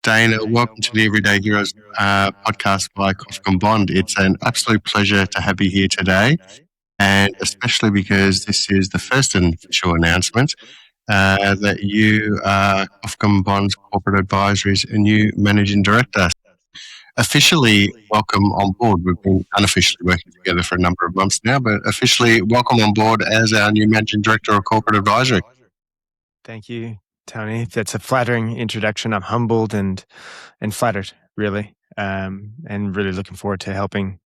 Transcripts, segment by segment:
Dana, welcome to the Everyday Heroes podcast by Kofkin Bond. It's an absolute pleasure to have you here today, and especially because this is the first official announcement that you are Kofkin Bond's Corporate Advisory's new Managing Director. Officially, welcome on board. We've been unofficially working together for a number of months now, but officially, welcome on board as our new Managing Director of Corporate Advisory. Thank you, Tony. That's a flattering introduction. I'm humbled and flattered, really, and really looking forward to helping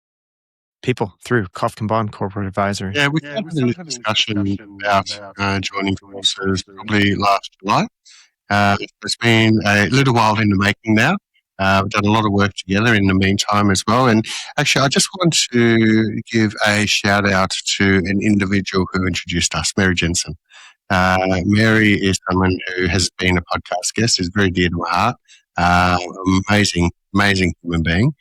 people through Kofkin Bond Corporate Advisory. Yeah, we started a discussion about joining forces probably last July. It's been a little while in the making now. We've done a lot of work together in the meantime as well. And actually, I just want to give a shout out to an individual who introduced us, Mary Jensen. Mary is someone who has been a podcast guest, is very dear to my heart. Amazing human being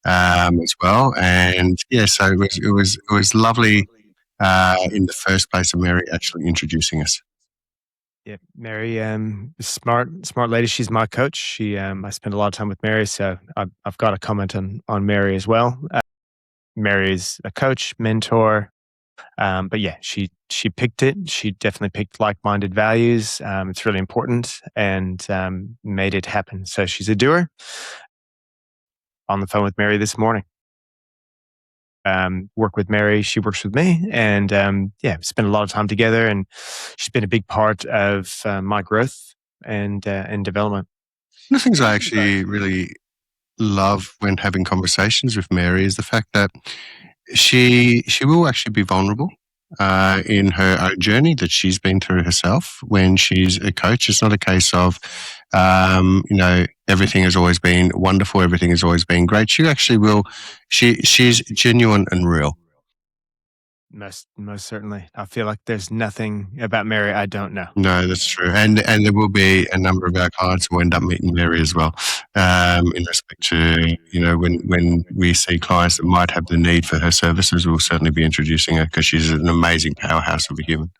as well. And yeah, so it was lovely in the first place of Mary actually introducing us. Yeah, Mary, smart lady. She's my coach. I spend a lot of time with Mary, so I've got a comment on Mary as well. Mary is a coach, mentor, but yeah, she picked it. She definitely picked like-minded values. It's really important, and made it happen. So she's a doer. On the phone with Mary this morning. Work with Mary, she works with me, and spend a lot of time together, and she's been a big part of my growth and development. One of the things I actually really love when having conversations with Mary is the fact that she will actually be vulnerable in her own journey that she's been through herself when she's a coach. It's not a case of, everything has always been wonderful, everything has always been great. She actually will, she's genuine and real. Most certainly. I feel like there's nothing about Mary I don't know. No, that's true. And there will be a number of our clients who end up meeting Mary as well, in respect to, when we see clients that might have the need for her services, we'll certainly be introducing her because she's an amazing powerhouse of a human.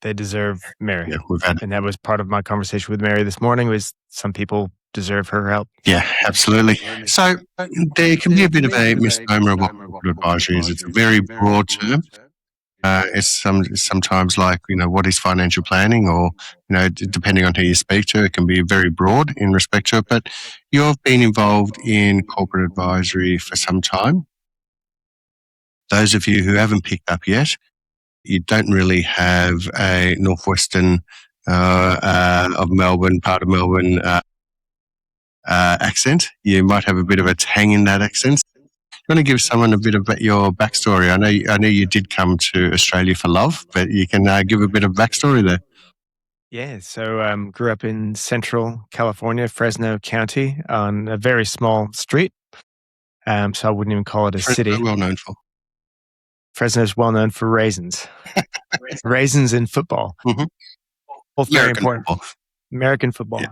They deserve Mary. Yeah, and that was part of my conversation with Mary this morning, was some people deserve her help. Yeah, absolutely. So there can be a bit of a misnomer of what corporate advisory is. It's a very broad term. It's sometimes like, what is financial planning, or, depending on who you speak to, it can be very broad in respect to it. But you've been involved in corporate advisory for some time. Those of you who haven't picked up yet, you don't really have a northwestern of Melbourne, part of Melbourne accent. You might have a bit of a tang in that accent. You want to give someone a bit of your backstory? I know you did come to Australia for love, but you can give a bit of backstory there. Yeah, so grew up in Central California, Fresno County, on a very small street. So I wouldn't even call it a city. Well known for. Fresno is well known for raisins, raisins in football. Mm-hmm. Both very important. Football. American football. Yeah.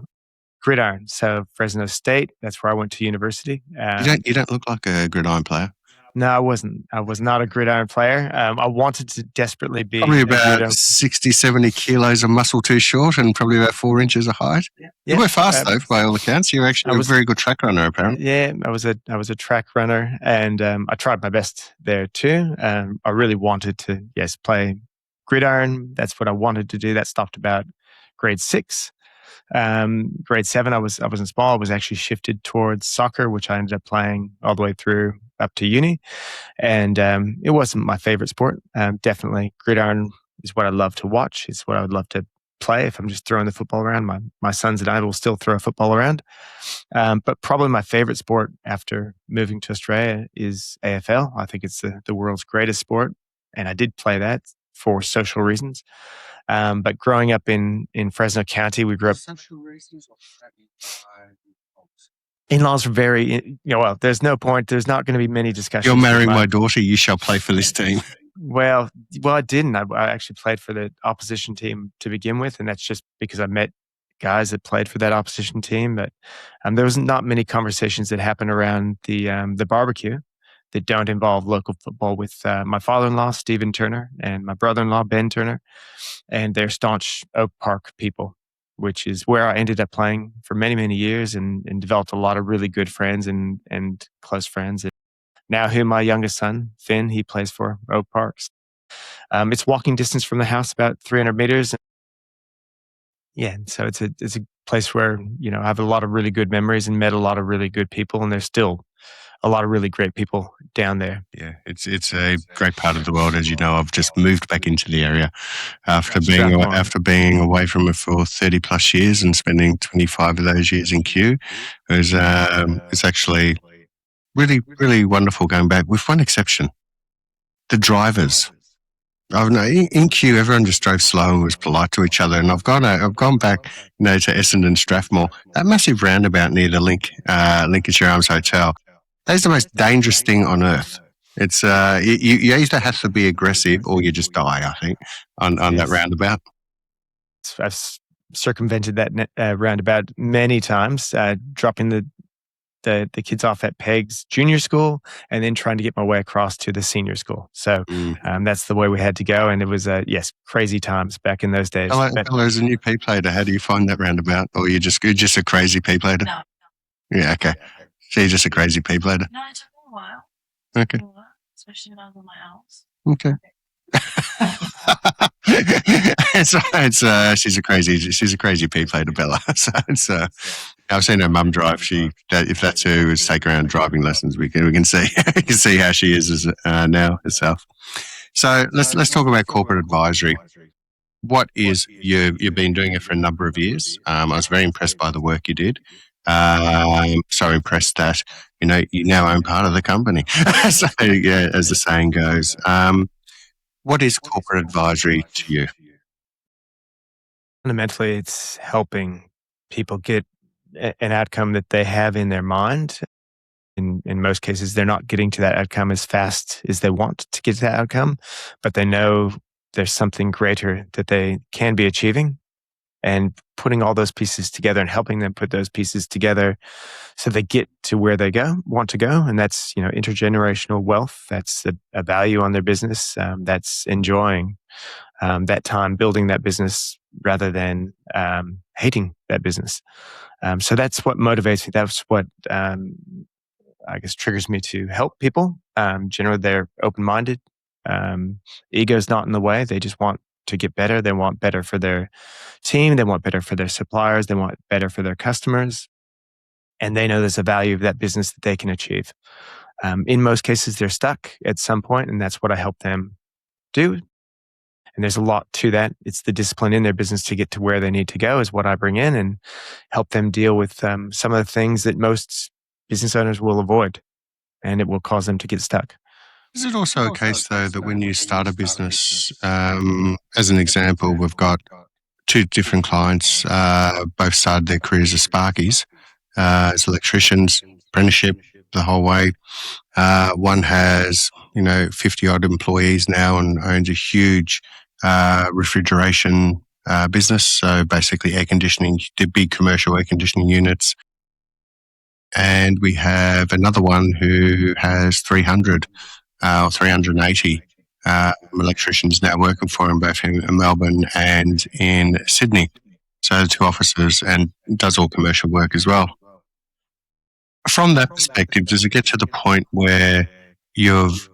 Gridiron. So Fresno State, that's where I went to university. You don't look like a gridiron player. No, I wasn't. I was not a gridiron player. I wanted to desperately be. Probably about 60, 70 kilos of muscle too short, and probably about 4 inches of height. Yeah. You were fast though, by all accounts. You're actually a very good track runner, apparently. Yeah, I was a track runner, and I tried my best there too. I really wanted to, play gridiron. That's what I wanted to do. That stopped about grade 6. Grade 7, I wasn't small. I was actually shifted towards soccer, which I ended up playing all the way through up to uni. And it wasn't my favorite sport. Definitely gridiron is what I love to watch. It's what I would love to play if I'm just throwing the football around. My sons and I will still throw a football around. But probably my favorite sport after moving to Australia is AFL. I think it's the world's greatest sport. And I did play that for social reasons. But growing up in Fresno County, we grew up. Social reasons or in-laws are very, there's no point. There's not going to be many discussions. You're marrying my daughter. You shall play for this team. Well, I didn't. I actually played for the opposition team to begin with, and that's just because I met guys that played for that opposition team. But there was not many conversations that happened around the barbecue that don't involve local football with my father-in-law, Stephen Turner, and my brother-in-law, Ben Turner, and they're staunch Oak Park people. which is where I ended up playing for many, many years and developed a lot of really good friends and close friends. And now here, my youngest son, Finn, he plays for Oak Parks. It's walking distance from the house, about 300 meters. Yeah, and so it's a place where, I have a lot of really good memories and met a lot of really good people, and there's still a lot of really great people down there. Yeah, it's a great part of the world, as you know. I've just moved back into the area Strathmore. after being away from it for 30 plus years and spending 25 of those years in Kew. It's actually really, really wonderful going back, with one exception: the drivers. In Kew, everyone just drove slow and was polite to each other. And I've gone back, to Essendon, Strathmore. That massive roundabout near the Lincolnshire Arms Hotel. That's the most dangerous thing on earth. It's you either have to be aggressive or you just die, I think, on that roundabout. I've circumvented that roundabout many times, dropping the kids off at Peg's junior school and then trying to get my way across to the senior school. So that's the way we had to go. And it was, crazy times back in those days. Hello, as a new P plater, how do you find that roundabout? Or you're just a crazy P plater? No. Yeah, okay. So you're just a crazy P plater? No, it took me a while. Okay. Especially when I was on my house. Okay. She's a crazy P plater, Bella. So I've seen her mum drive. If that's her, is take her around driving lessons. We can see how she is now herself. So let's talk about corporate advisory. What is you've been doing it for a number of years? I was very impressed by the work you did. So impressed that you now own part of the company. So yeah, as the saying goes. What is corporate advisory to you? Fundamentally, it's helping people get an outcome that they have in their mind. In most cases, they're not getting to that outcome as fast as they want to get to that outcome, but they know there's something greater that they can be achieving, and putting all those pieces together and helping them put those pieces together so they get to where they want to go. And that's, intergenerational wealth. That's a value on their business. That's enjoying that time building that business rather than hating that business. So that's what motivates me. That's what I guess triggers me to help people. Generally, they're open-minded. Ego's not in the way. They just want to get better. They want better for their team. They want better for their suppliers. They want better for their customers. And they know there's a value of that business that they can achieve. In most cases, they're stuck at some point, and that's what I help them do. And there's a lot to that. It's the discipline in their business to get to where they need to go is what I bring in, and help them deal with some of the things that most business owners will avoid, and it will cause them to get stuck. Is it also a case, though, that when you start a business, as an example, we've got two different clients, both started their careers as sparkies, as electricians, apprenticeship the whole way. One has, 50 odd employees now and owns a huge refrigeration business. So basically air conditioning, the big commercial air conditioning units. And we have another one who has 300 or 380 electricians now working for him, both in Melbourne and in Sydney. So the two offices, and does all commercial work as well. From that perspective, does it get to the point where you've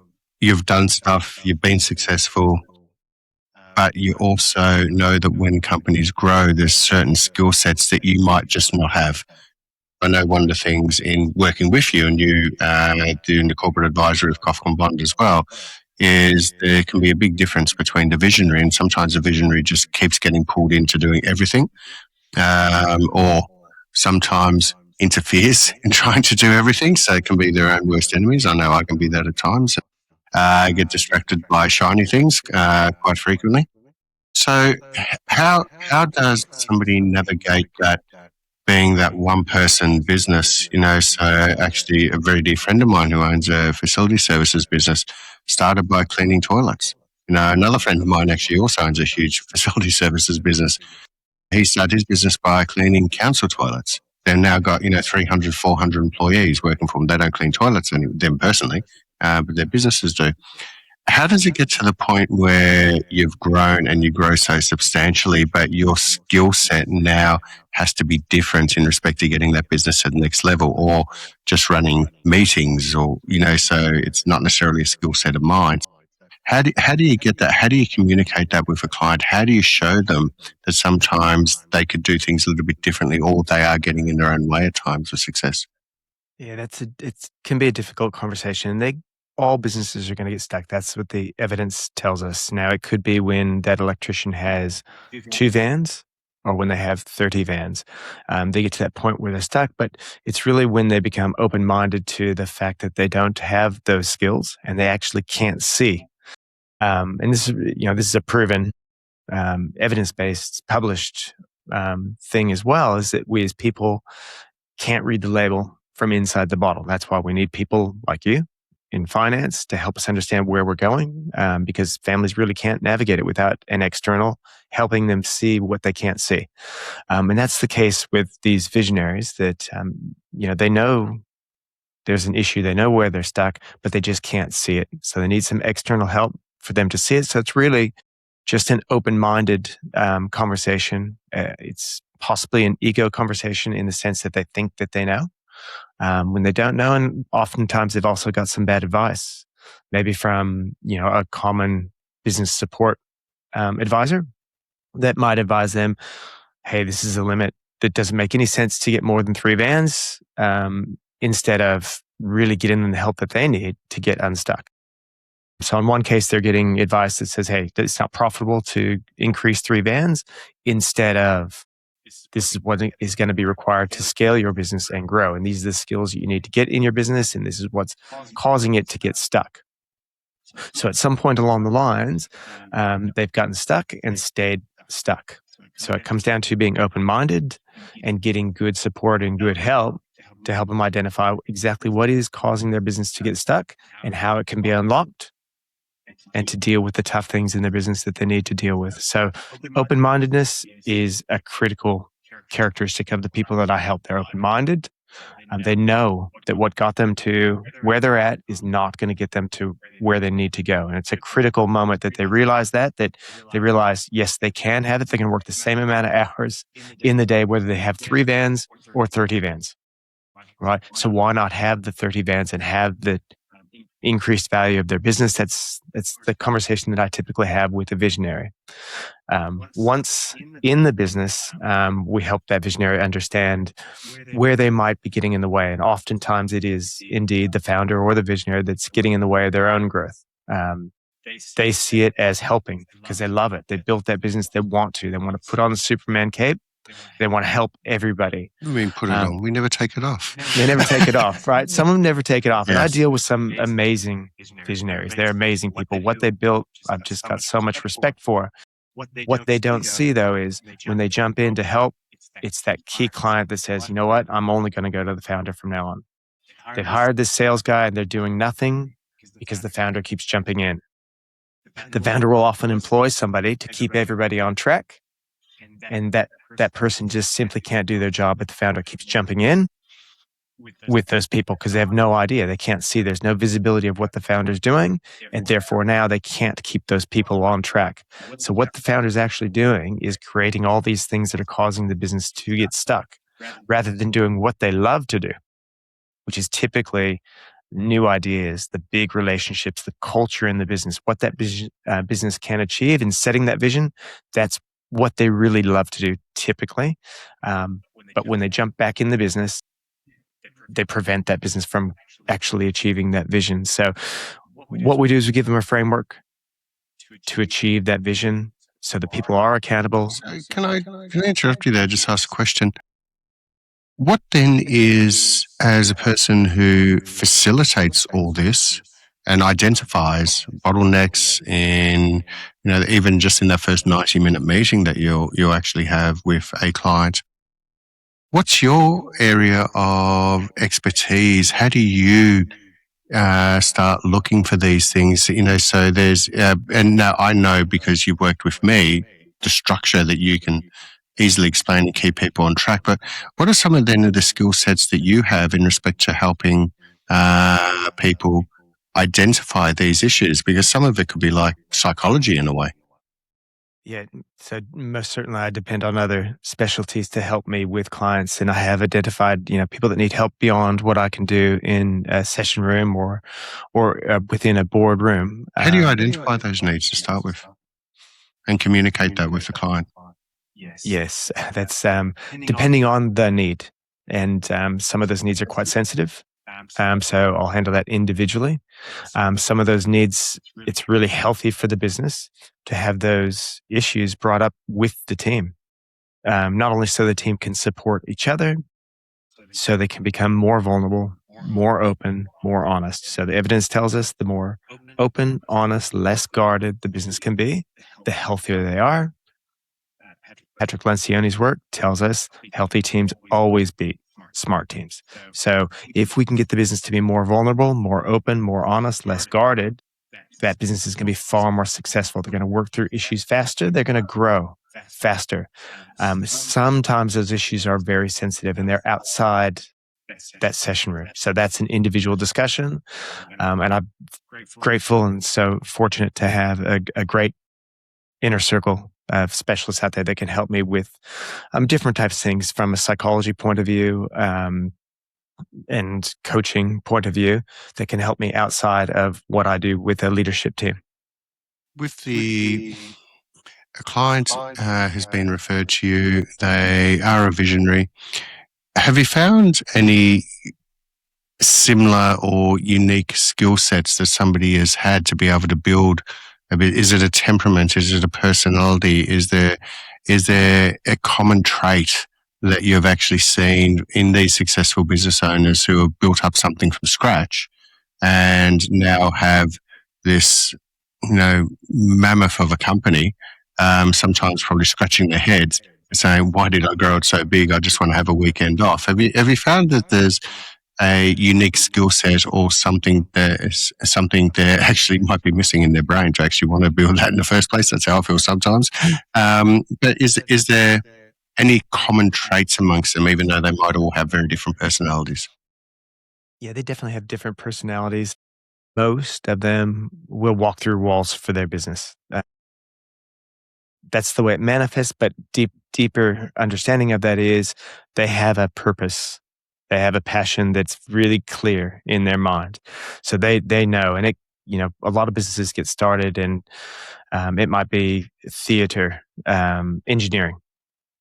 done stuff, you've been successful, but you also know that when companies grow, there's certain skill sets that you might just not have? I know one of the things in working with you, and you doing the corporate advisory of Kofkin Bond as well, is there can be a big difference between the visionary, and sometimes the visionary just keeps getting pulled into doing everything, or sometimes interferes in trying to do everything, so it can be their own worst enemies. I know I can be that at times. I get distracted by shiny things quite frequently. So how does somebody navigate that, being that one person business? So actually a very dear friend of mine who owns a facility services business started by cleaning toilets. Another friend of mine actually also owns a huge facility services business. He started his business by cleaning council toilets. They've now got, 300, 400 employees working for them. They don't clean toilets, them personally, but their businesses do. how does it get to the point where you've grown and you grow so substantially, but your skill set now has to be different in respect to getting that business at the next level, or just running meetings, or, so it's not necessarily a skill set of mine. How do you get that? How do you communicate that with a client? How do you show them that sometimes they could do things a little bit differently, or they are getting in their own way at times with success? Yeah, it can be a difficult conversation. All businesses are going to get stuck. That's what the evidence tells us. Now, it could be when that electrician has 2 vans or when they have 30 vans. They get to that point where they're stuck, but it's really when they become open-minded to the fact that they don't have those skills and they actually can't see. And this is a proven, evidence-based, published thing as well, is that we as people can't read the label from inside the bottle. That's why we need people like you in finance to help us understand where we're going, because families really can't navigate it without an external helping them see what they can't see. And that's the case with these visionaries that, they know there's an issue, they know where they're stuck, but they just can't see it. So they need some external help for them to see it. So it's really just an open-minded conversation. It's possibly an ego conversation in the sense that they think that they know when they don't know. And oftentimes they've also got some bad advice, maybe from, a common business support advisor that might advise them, hey, this is a limit that doesn't make any sense to get more than 3 vans, instead of really getting them the help that they need to get unstuck. So in one case, they're getting advice that says, hey, it's not profitable to increase 3 vans, instead of this is what is going to be required to scale your business and grow. And these are the skills you need to get in your business. And this is what's causing it to get stuck. So at some point along the lines, they've gotten stuck and stayed stuck. So it comes down to being open-minded and getting good support and good help to help them identify exactly what is causing their business to get stuck and how it can be unlocked, and to deal with the tough things in their business that they need to deal with. So open-mindedness is a critical characteristic of the people that I help. They're open-minded. They know that what got them to where they're at is not going to get them to where they need to go. And it's a critical moment that they realize that they realize, yes, they can have it. They can work the same amount of hours in the day, whether they have 3 vans or 30 vans, right? So why not have the 30 vans and have the increased value of their business? That's the conversation that I typically have with a visionary. Once in the business, we help that visionary understand where they might be getting in the way. And oftentimes it is indeed the founder or the visionary that's getting in the way of their own growth. They see it as helping because they love it. They built that business. They want to put on the Superman cape. They want to help everybody. I mean, put it on. We never take it off. They never take it off, right? Some of them never take it off. Yes. And I deal with some amazing visionaries. They're amazing people. What they built, I've just got so much respect for. What they don't see, though, is when they jump in to help, it's that key client that says, you know what, I'm only going to go to the founder from now on. They've hired this sales guy and they're doing nothing because the founder keeps jumping in. The founder will often employ somebody to keep everybody on track. And that person just simply can't do their job, but the founder keeps jumping in with those people because they have no idea. They can't see. There's no visibility of what the founder's doing, and therefore now they can't keep those people on track. So what the founder's actually doing is creating all these things that are causing the business to get stuck rather than doing what they love to do, which is typically new ideas, the big relationships, the culture in the business, what that business can achieve, and setting that vision. That's what they really love to do typically. But when they jump back in the business, they prevent that business from actually achieving that vision. So what we do is we give them a framework to achieve that vision so that people are accountable. So can I interrupt you there? Just ask a question. What then is, as a person who facilitates all this and identifies bottlenecks in, even just in that first 90-minute meeting that you'll actually have with a client, what's your area of expertise? How do you start looking for these things? So there's, and now I know because you've worked with me, the structure that you can easily explain and keep people on track. But what are some of then the skill sets that you have in respect to helping people identify these issues? Because some of it could be like psychology in a way. Yeah, so most certainly I depend on other specialties to help me with clients, and I have identified, people that need help beyond what I can do in a session room or within a boardroom. How do you identify those needs to start with and communicate that with the client? Yes, that's depending on the need, and some of those needs are quite sensitive. So I'll handle that individually. Some of those needs, it's really healthy for the business to have those issues brought up with the team. Not only so the team can support each other, so they can become more vulnerable, more open, more honest. So the evidence tells us the more open, honest, less guarded the business can be, the healthier they are. Patrick Lencioni's work tells us healthy teams always beat smart teams. So if we can get the business to be more vulnerable, more open, more honest, less guarded, that business is going to be far more successful. They're going to work through issues faster. They're going to grow faster. Sometimes those issues are very sensitive and they're outside that session room. So that's an individual discussion. And I'm grateful and so fortunate to have a great inner circle of specialists out there that can help me with different types of things from a psychology point of view and coaching point of view that can help me outside of what I do with a leadership team. With a client who's been referred to you, they are a visionary. Have you found any similar or unique skill sets that somebody has had to be able to build a bit? Is it a temperament? Is it a personality? Is there a common trait that you've actually seen in these successful business owners who have built up something from scratch and now have this, mammoth of a company, sometimes probably scratching their heads and saying, why did I grow it so big? I just want to have a weekend off. Have you found that there's a unique skill set or something that actually might be missing in their brain to actually want to build that in the first place? That's how I feel sometimes. But is there any common traits amongst them, even though they might all have very different personalities? Yeah, they definitely have different personalities. Most of them will walk through walls for their business. That's the way it manifests, but deeper understanding of that is they have a purpose. They have a passion that's really clear in their mind. So they know, and a lot of businesses get started and it might be theater, engineering,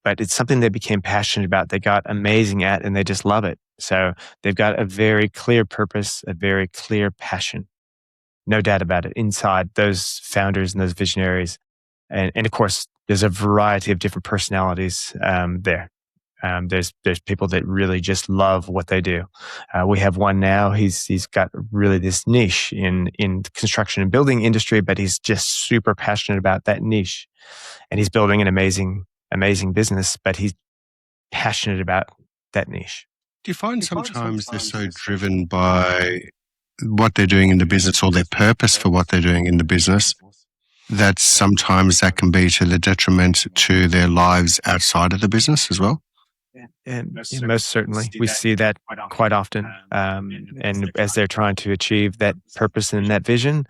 but it's something they became passionate about. They got amazing at, and they just love it. So they've got a very clear purpose, a very clear passion. No doubt about it inside those founders and those visionaries. And of course, there's a variety of different personalities there. There's people that really just love what they do. We have one now. He's got really this niche in construction and building industry, but he's just super passionate about that niche, and he's building an amazing business. But he's passionate about that niche. Do you find sometimes they're so driven by what they're doing in the business or their purpose for what they're doing in the business that sometimes that can be to the detriment to their lives outside of the business as well? And most certainly, we see that quite often. And as they're trying to achieve that purpose and that vision,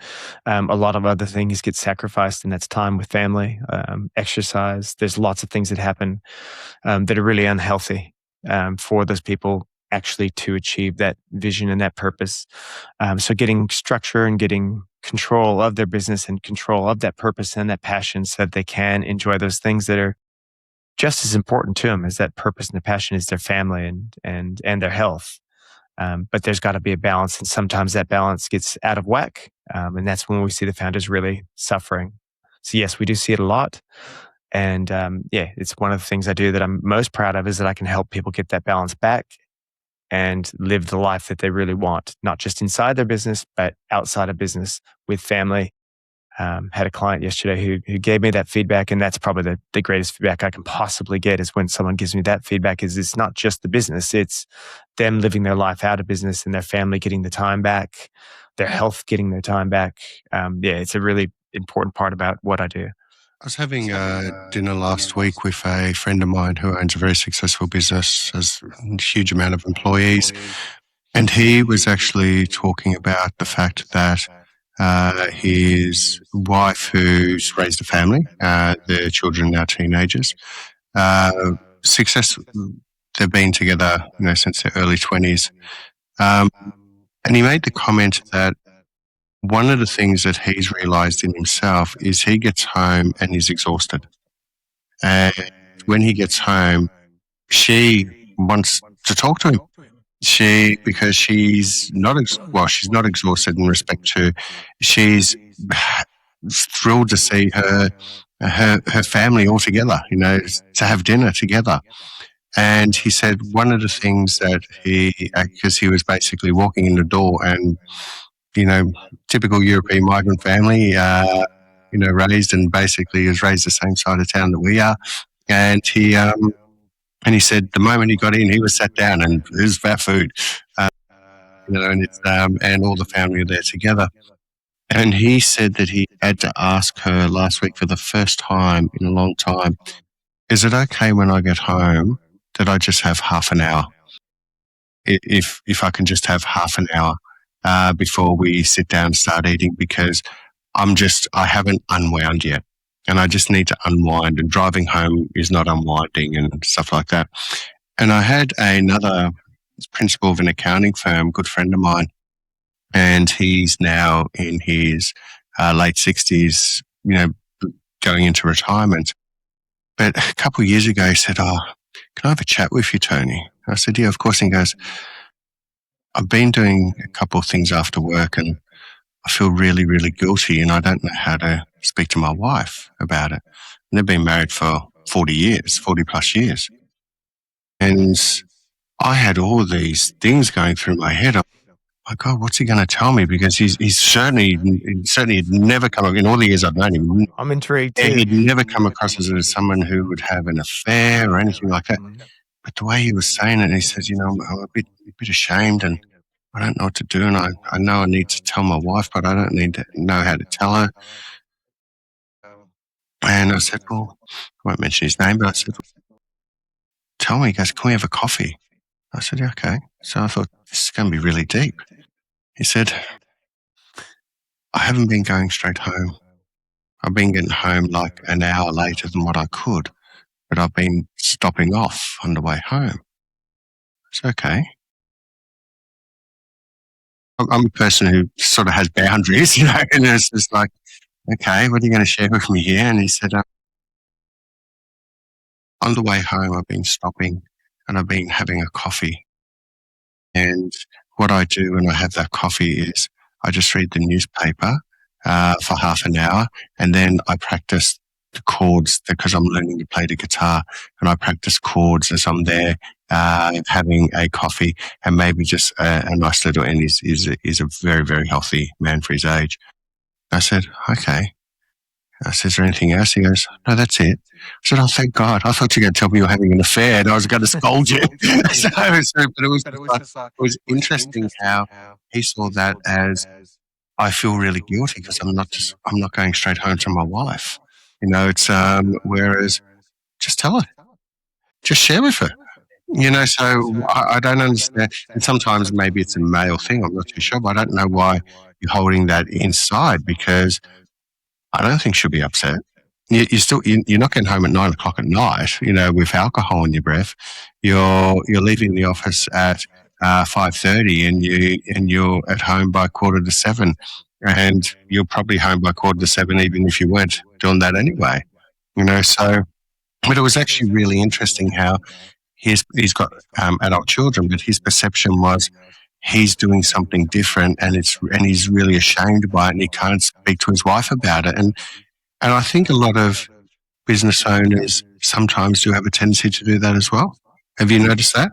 a lot of other things get sacrificed, and that's time with family, exercise. There's lots of things that happen that are really unhealthy for those people actually to achieve that vision and that purpose. So getting structure and getting control of their business and control of that purpose and that passion so that they can enjoy those things that are just as important to them as that purpose and the passion is their family and their health. But there's got to be a balance, and sometimes that balance gets out of whack, and that's when we see the founders really suffering. So yes, we do see it a lot, and it's one of the things I do that I'm most proud of is that I can help people get that balance back and live the life that they really want, not just inside their business, but outside of business with family. Had a client yesterday who gave me that feedback, and that's probably the greatest feedback I can possibly get is when someone gives me that feedback. Is it's not just the business, it's them living their life out of business and their family getting the time back, their health getting their time back. It's a really important part about what I do. I was having dinner last week with a friend of mine who owns a very successful business, has a huge amount of employees. And he was actually talking about the fact that his wife, who's raised a family, their children are now teenagers, success. They've been together, since their early 20s. And he made the comment that one of the things that he's realized in himself is he gets home and he's exhausted. And when he gets home, she wants to talk to him. Because she's not, she's not exhausted in respect to, she's thrilled to see her family all together, to have dinner together. And he said one of the things that because he was basically walking in the door and, typical European migrant family, raised and basically is raised the same side of town that we are. And he said the moment he got in, he was sat down and it was about food, and all the family are there together. And he said that he had to ask her last week for the first time in a long time, is it okay when I get home that I just have half an hour? If I can just have half an hour before we sit down and start eating, because I haven't unwound yet. And I just need to unwind, and driving home is not unwinding and stuff like that. And I had another principal of an accounting firm, good friend of mine, and he's now in his late 60s, going into retirement. But a couple of years ago, he said, can I have a chat with you, Tony? I said, yeah, of course. And he goes, I've been doing a couple of things after work and I feel really, really guilty and I don't know how to speak to my wife about it. And they've been married for 40 plus years. And I had all these things going through my head. I'm like, God, what's he going to tell me? Because he's certainly had never come, in all the years I've known him. I'm intrigued too. He'd never come across as someone who would have an affair or anything like that. But the way he was saying it, he says, I'm a bit ashamed and I don't know what to do. And I know I need to tell my wife, but I don't need to know how to tell her. And I said, well, I won't mention his name, but I said, tell me. He goes, can we have a coffee? I said, yeah, okay. So I thought, this is going to be really deep. He said, I haven't been going straight home. I've been getting home like an hour later than what I could, but I've been stopping off on the way home. It's okay. I'm a person who sort of has boundaries, and it's just like, okay, what are you going to share with me here? And he said, on the way home, I've been stopping and I've been having a coffee. And what I do when I have that coffee is I just read the newspaper for half an hour, and then I practice the chords because I'm learning to play the guitar, and I practice chords as I'm there having a coffee, and maybe just a nice little. And he's a very, very healthy man for his age. I said, okay. I said, is there anything else? He goes, no, that's it. I said, oh, thank God. I thought you were going to tell me you were having an affair and I was going to scold you. But it was interesting how he saw that as, I feel really guilty because I'm not going straight home to my wife. It's, whereas just tell her, just share with her. So I don't understand. And sometimes maybe it's a male thing. I'm not too sure, but I don't know why you're holding that inside, because I don't think she'll be upset. You're not getting home at 9 o'clock at night, with alcohol in your breath. You're leaving the office at 5:30, and you're at home by 6:45, and you're probably home by 6:45, even if you weren't doing that anyway. So, but it was actually really interesting how he's got adult children, but his perception was he's doing something different, and he's really ashamed by it, and he can't speak to his wife about it. And I think a lot of business owners sometimes do have a tendency to do that as well. Have you noticed that?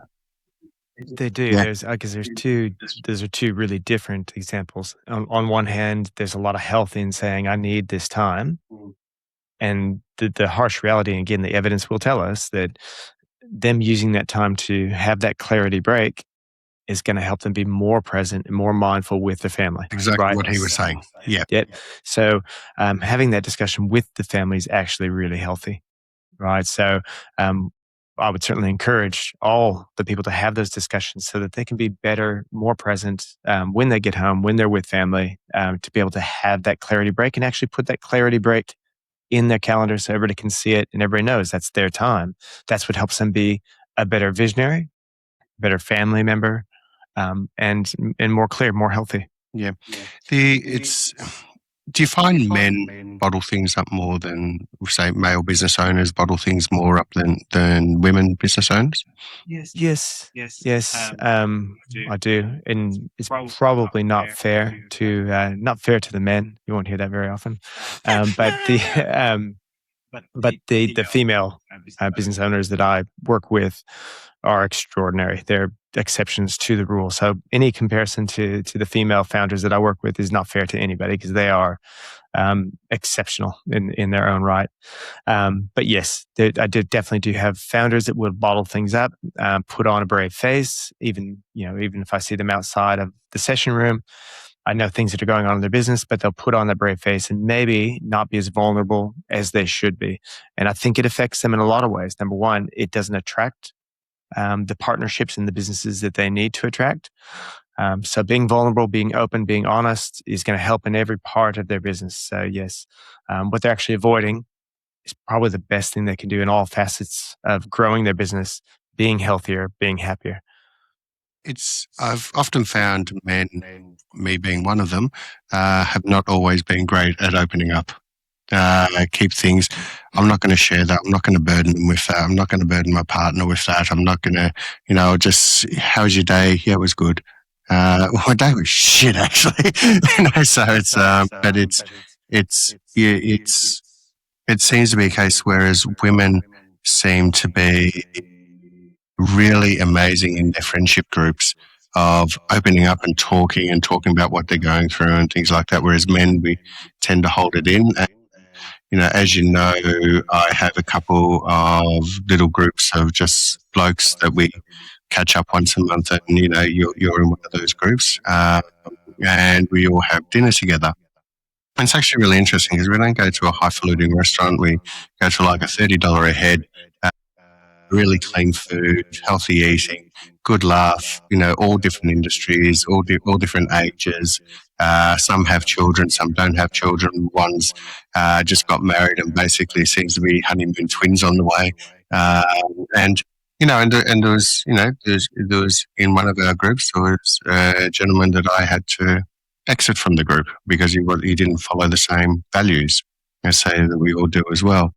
They do. Yeah. Those are two really different examples. On one hand, there's a lot of health in saying, I need this time. And the harsh reality, and again, the evidence will tell us that them using that time to have that clarity break is going to help them be more present and more mindful with the family. Exactly right? what he was saying. Yeah. Yep. So having that discussion with the family is actually really healthy, right? So I would certainly encourage all the people to have those discussions so that they can be better, more present when they get home, when they're with family, to be able to have that clarity break and actually put that clarity break in their calendar so everybody can see it and everybody knows that's their time. That's what helps them be a better visionary, better family member, and more clear, more healthy. Yeah. It's. Do you find men bottle things up more than, say, male business owners bottle things more up than women business owners? Yes, yes, I do, and it's probably not fair to the men. You won't hear that very often, but the the female business owners that I work with are extraordinary. They're exceptions to the rule. So any comparison to the female founders that I work with is not fair to anybody because they are exceptional in their own right. But yes, I definitely do have founders that will bottle things up, put on a brave face. Even if I see them outside of the session room, I know things that are going on in their business, but they'll put on that brave face and maybe not be as vulnerable as they should be. And I think it affects them in a lot of ways. Number one, it doesn't attract the partnerships and the businesses that they need to attract. So being vulnerable, being open, being honest is going to help in every part of their business. So yes, what they're actually avoiding is probably the best thing they can do in all facets of growing their business, being healthier, being happier. I've often found men, me being one of them, have not always been great at opening up. Keep things. I'm not going to share that. I'm not going to burden them with that. I'm not going to burden my partner with that. I'm not going to, just, how was your day? Yeah, it was good. My day was shit, actually. So it's, but it seems to be a case whereas women seem to be really amazing in their friendship groups of opening up and talking about what they're going through and things like that. Whereas men, we tend to hold it in. And, as you know, I have a couple of little groups of just blokes that we catch up once a month, and you're in one of those groups, and we all have dinner together. And it's actually really interesting because we don't go to a highfalutin restaurant. We go to like a $30 a head, really clean food, healthy eating, good laugh. All different industries, all different ages. Some have children, some don't have children. One's just got married and basically seems to be honeymoon twins on the way. And there was in one of our groups there was a gentleman that I had to exit from the group because he didn't follow the same values, say that we all do as well.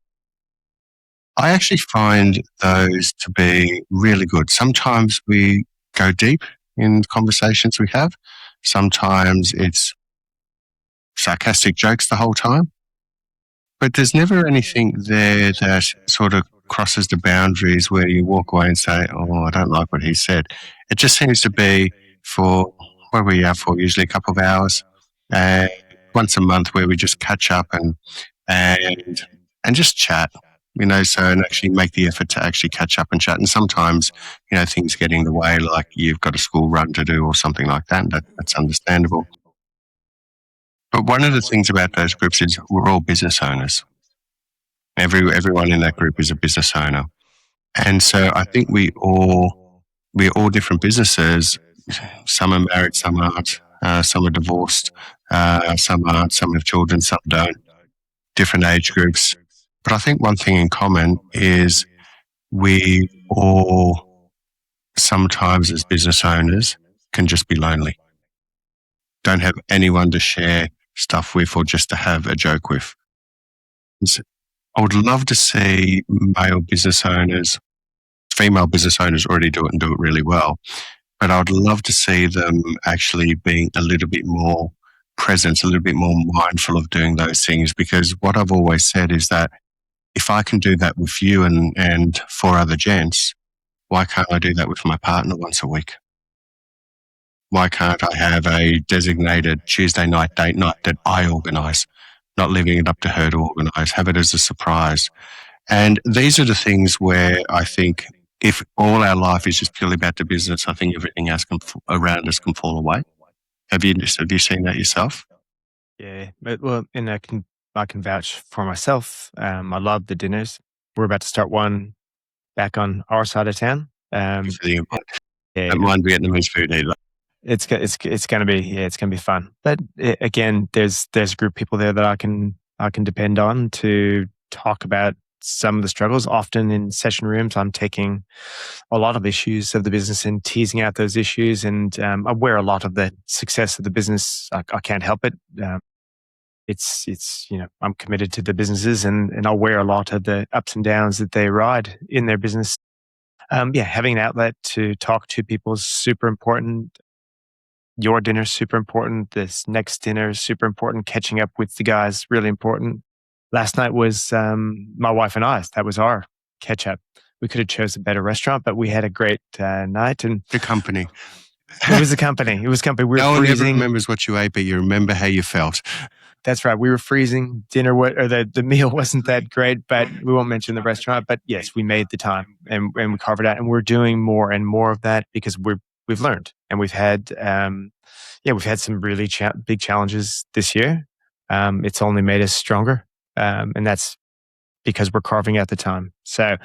I actually find those to be really good. Sometimes we go deep in conversations we have. Sometimes it's sarcastic jokes the whole time. But there's never anything there that sort of crosses the boundaries where you walk away and say, oh, I don't like what he said. It just seems to be for, what are we out for, usually a couple of hours, once a month where we just catch up and just chat. And actually make the effort to actually catch up and chat. And sometimes, things get in the way, like you've got a school run to do or something like that. And that's understandable. But one of the things about those groups is we're all business owners. Everyone in that group is a business owner. And so I think we're all different businesses. Some are married, some aren't. Some are divorced, some aren't. Some have children, some don't. Different age groups. But I think one thing in common is we all sometimes as business owners can just be lonely. Don't have anyone to share stuff with or just to have a joke with. So I would love to see female business owners already do it and do it really well. But I would love to see them actually being a little bit more present, a little bit more mindful of doing those things. Because what I've always said is that if I can do that with you and 4 other gents, why can't I do that with my partner once a week? Why can't I have a designated Tuesday night date night that I organise, not leaving it up to her to organise, have it as a surprise? And these are the things where I think if all our life is just purely about the business, I think everything else around us can fall away. Have you seen that yourself? Yeah, well, and I can vouch for myself. I love the dinners. We're about to start one back on our side of town. For the invite. Yeah, Don't mind Vietnamese food either. it's gonna be fun. But again, there's a group of people there that I can depend on to talk about some of the struggles. Often in session rooms, I'm taking a lot of issues of the business and teasing out those issues. And aware a lot of the success of the business. I can't help it. It's I'm committed to the businesses, and I'll wear a lot of the ups and downs that they ride in their business. Having an outlet to talk to people is super important. Your dinner is super important. This next dinner is super important. Catching up with the guys really important. Last night was my wife and I. That was our catch up. We could have chose a better restaurant, but we had a great night. And the company. It was a company. It was company. We were no one ever freezing. remembers what you ate, but you remember how you felt. That's right. We were freezing. Dinner or the meal wasn't that great, but we won't mention the restaurant. But yes, we made the time and we carved it out, and we're doing more and more of that because we've learned, and we've had some really big challenges this year. It's only made us stronger, and that's because we're carving out the time. So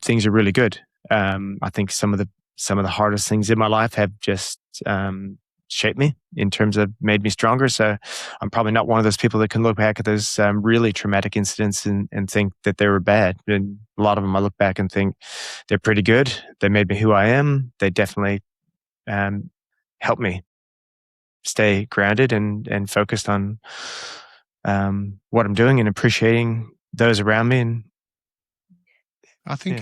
things are really good. I think some of the hardest things in my life have just shaped me in terms of made me stronger. So I'm probably not one of those people that can look back at those really traumatic incidents and think that they were bad. And a lot of them I look back and think they're pretty good. They made me who I am. They definitely helped me stay grounded and focused on what I'm doing and appreciating those around me. And I think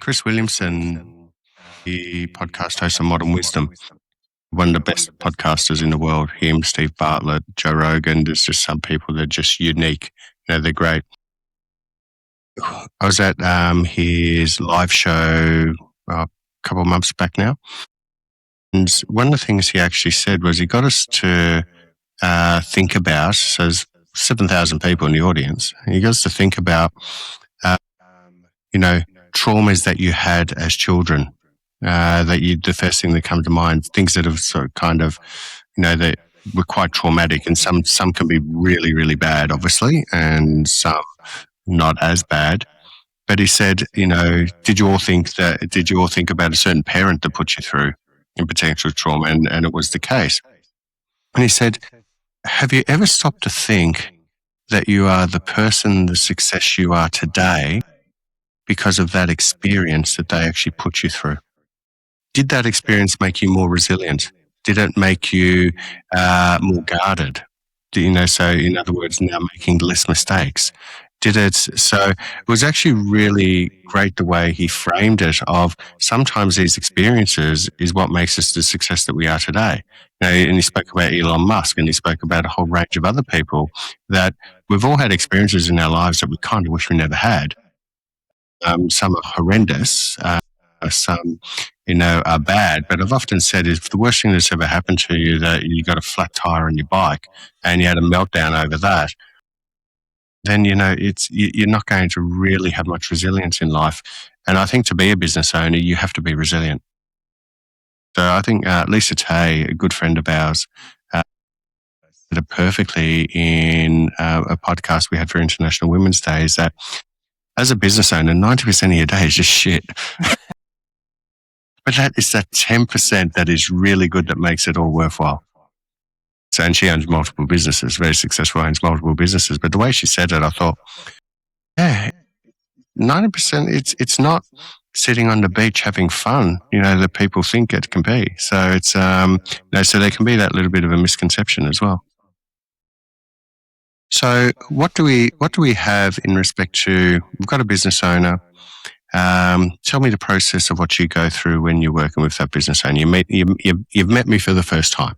Chris Williamson, the podcast host of Modern Wisdom, one of the best podcasters in the world. Him, Steve Bartlett, Joe Rogan. There's just some people that are just unique. They're great. I was at his live show a couple of months back now. And one of the things he actually said was he got us to think about, so there's 7,000 people in the audience. He got us to think about, traumas that you had as children. The first thing that comes to mind, things that have sort of kind of, that were quite traumatic, and some can be really, really bad, obviously, and some not as bad. But he said, did you all think about a certain parent that put you through in potential trauma? And it was the case. And he said, have you ever stopped to think that you are the person, the success you are today because of that experience that they actually put you through? Did that experience make you more resilient? Did it make you more guarded? So in other words, now making less mistakes. So it was actually really great the way he framed it of sometimes these experiences is what makes us the success that we are today. And he spoke about Elon Musk, and he spoke about a whole range of other people that we've all had experiences in our lives that we kind of wish we never had. Some are horrendous. Some, are bad. But I've often said if the worst thing that's ever happened to you, that you got a flat tire on your bike and you had a meltdown over that, then, you're not going to really have much resilience in life. And I think to be a business owner, you have to be resilient. So I think Lisa Tay, a good friend of ours, said it perfectly in a podcast we had for International Women's Day, is that as a business owner, 90% of your day is just shit. But that is that 10% that is really good that makes it all worthwhile. So, and she owns multiple businesses, very successful, owns multiple businesses. But the way she said it, I thought, 90%, it's not sitting on the beach having fun, that people think it can be. So it's, so there can be that little bit of a misconception as well. So what do we have in respect to, we've got a business owner. Tell me the process of what you go through when you're working with that business owner. You've met me for the first time.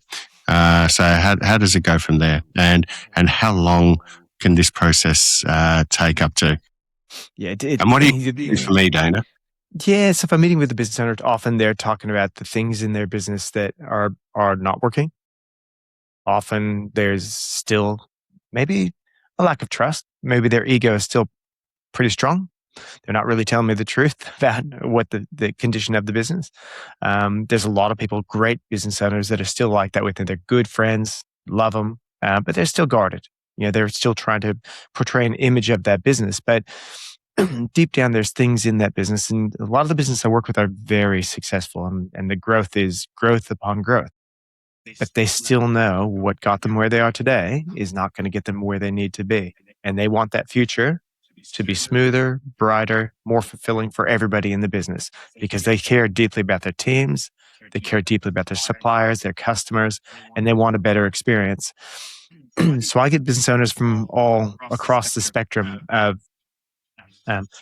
So how does it go from there? And how long can this process take up to? Yeah. And what do you do for me, Dana? Yeah. So if I'm meeting with the business owner, often they're talking about the things in their business that are not working. Often there's still maybe a lack of trust. Maybe their ego is still pretty strong. They're not really telling me the truth about what the condition of the business. There's a lot of people, great business owners, that are still like that with them. They're good friends, love them, but they're still guarded. They're still trying to portray an image of that business. But deep down, there's things in that business, and a lot of the business I work with are very successful, and the growth is growth upon growth. But they still know what got them where they are today is not going to get them where they need to be. And they want that future to be smoother, brighter, more fulfilling for everybody in the business because they care deeply about their teams, they care deeply about their suppliers, their customers, and they want a better experience. So I get business owners from all across the spectrum of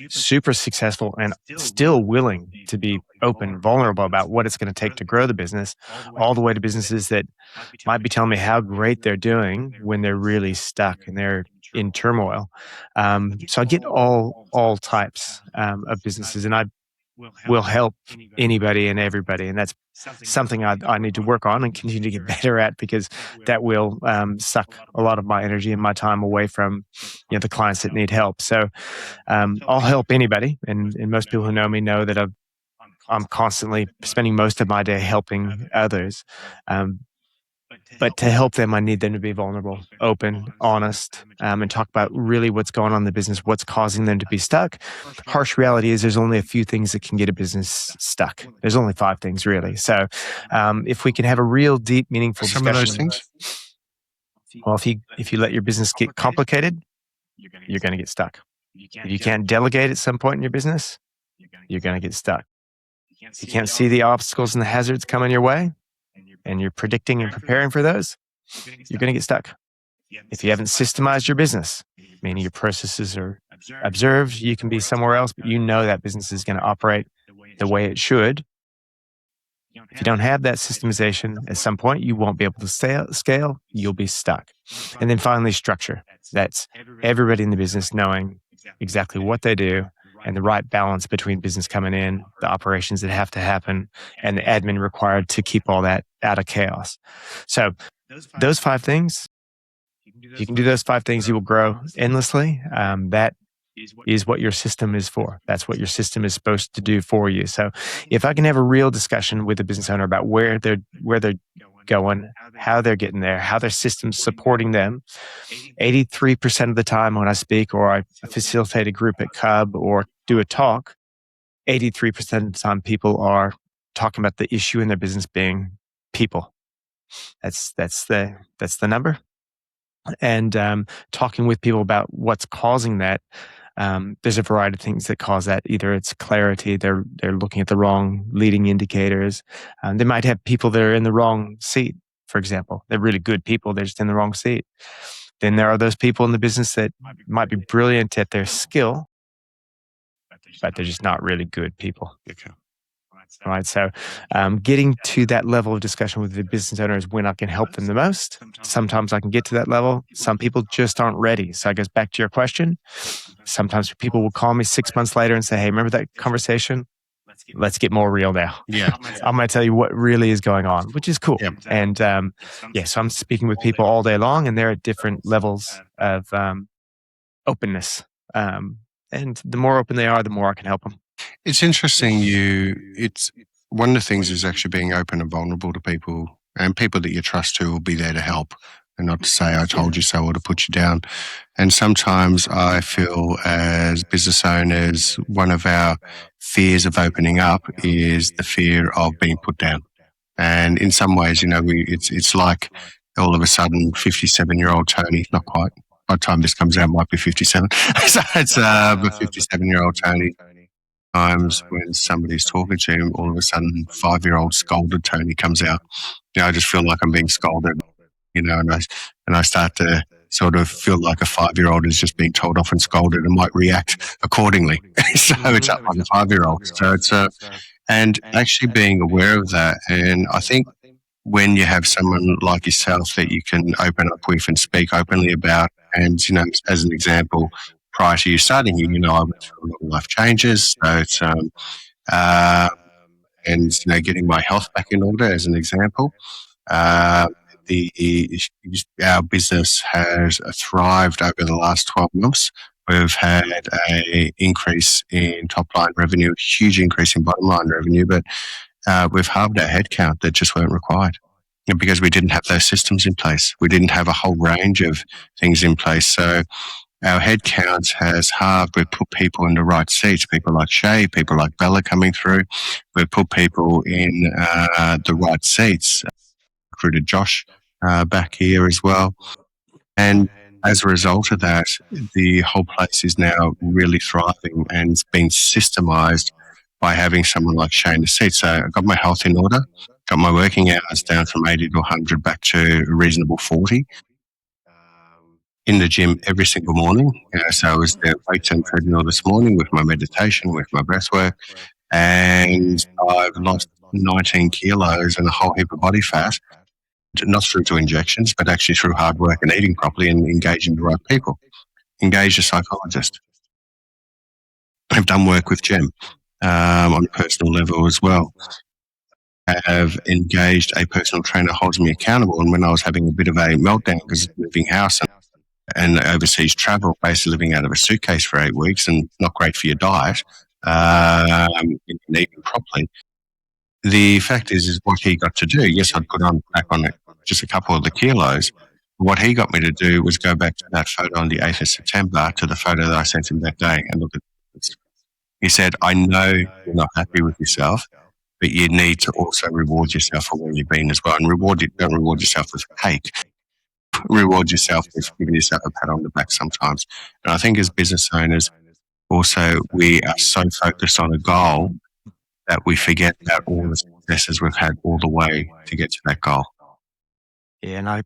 super successful and still willing to be open and vulnerable about what it's going to take to grow the business, all the way to businesses that might be telling me how great they're doing when they're really stuck and they're in turmoil. So I get all types of businesses, and I will help anybody and everybody, and that's something I need to work on and continue to get better at because that will suck a lot of my energy and my time away from the clients that need help. So I'll help anybody, and most people who know me know that I'm constantly spending most of my day helping others. But to help them, I need them to be vulnerable, open, honest, and talk about really what's going on in the business, what's causing them to be stuck. Harsh reality is there's only a few things that can get a business stuck. There's only 5 things, really. So if we can have a real, deep, meaningful discussion. Some of those things? Well, if you let your business get complicated, you're going to get stuck. If you can't delegate at some point in your business, you're going to get stuck. If you can't see the obstacles and the hazards coming your way, and you're predicting and preparing for those, you're going to get stuck. If you haven't systemized your business, meaning your processes are observed, you can be somewhere else, but you know that business is going to operate the way it should. If you don't have that systemization, at some point, you won't be able to scale, you'll be stuck. And then finally, structure. That's everybody in the business knowing exactly what they do, and the right balance between business coming in, the operations that have to happen, and the admin required to keep all that out of chaos. So those 5 things, if you can do those 5 things, you will grow endlessly. That is what your system is for. That's what your system is supposed to do for you. So if I can have a real discussion with a business owner about where they're going, how they're getting there, how their system's supporting them. 83% of the time when I speak or I facilitate a group at Cub or do a talk, 83% of the time people are talking about the issue in their business being people. That's the number. And talking with people about what's causing that. There's a variety of things that cause that. Either it's clarity, they're looking at the wrong leading indicators. They might have people that are in the wrong seat, for example. They're really good people, they're just in the wrong seat. Then there are those people in the business that might be brilliant at their skill, but they're just not really good people. Okay. Right. So getting to that level of discussion with the business owner is when I can help them the most. Sometimes I can get to that level. Some people just aren't ready. So I guess back to your question. Sometimes people will call me 6 months later and say, hey, remember that conversation? Let's get more real now. Yeah. I'm going to tell you what really is going on, which is cool. Yep. And so I'm speaking with people all day long, and they're at different levels of openness. And the more open they are, the more I can help them. It's interesting. It's one of the things is actually being open and vulnerable to people, and people that you trust who will be there to help, and not to say I told you so or to put you down. And sometimes I feel as business owners, one of our fears of opening up is the fear of being put down. And in some ways, it's like all of a sudden 57-year-old Tony, not quite. By the time this comes out, might be 57. So it's a 57-year-old Tony. Times when somebody's talking to him, all of a sudden 5-year-old scolded Tony comes out. I just feel like I'm being scolded, and I start to sort of feel like a 5-year-old is just being told off and scolded and might react accordingly. So it's up like a 5-year-old. So it's and actually being aware of that. And I think when you have someone like yourself that you can open up with and speak openly about, and as an example, prior to you starting here, I went through a lot of life changes. So it's and getting my health back in order, as an example. Our business has thrived over the last 12 months. We've had an increase in top line revenue, a huge increase in bottom line revenue, but we've halved our headcount that just weren't required. Because we didn't have those systems in place. We didn't have a whole range of things in place. So our headcount has halved. We've put people in the right seats, people like Shay, people like Bella coming through. We've put people in the right seats. Recruited Josh back here as well. And as a result of that, the whole place is now really thriving, and it's been systemized by having someone like Shay in the seat. So I got my health in order, got my working hours down from 80 to 100 back to a reasonable 40. In the gym every single morning. So I was there weights and treadmill this morning with my meditation, with my breath work, and I've lost 19 kilos and a whole heap of body fat, not through to injections, but actually through hard work and eating properly and engaging the right people. Engage a psychologist. I've done work with Jem on a personal level as well. I have engaged a personal trainer who holds me accountable, and when I was having a bit of a meltdown because of moving house and overseas travel, basically living out of a suitcase for 8 weeks and not great for your diet, eating properly. The fact is what he got to do. Yes, I'd put back on just a couple of the kilos. What he got me to do was go back to that photo on the 8th of September to the photo that I sent him that day and look at this. He said, I know you're not happy with yourself, but you need to also reward yourself for where you've been as well. And don't reward yourself with cake. Reward yourself with giving yourself a pat on the back sometimes. And I think as business owners, also, we are so focused on a goal that we forget about all the successes we've had all the way to get to that goal. Yeah, and I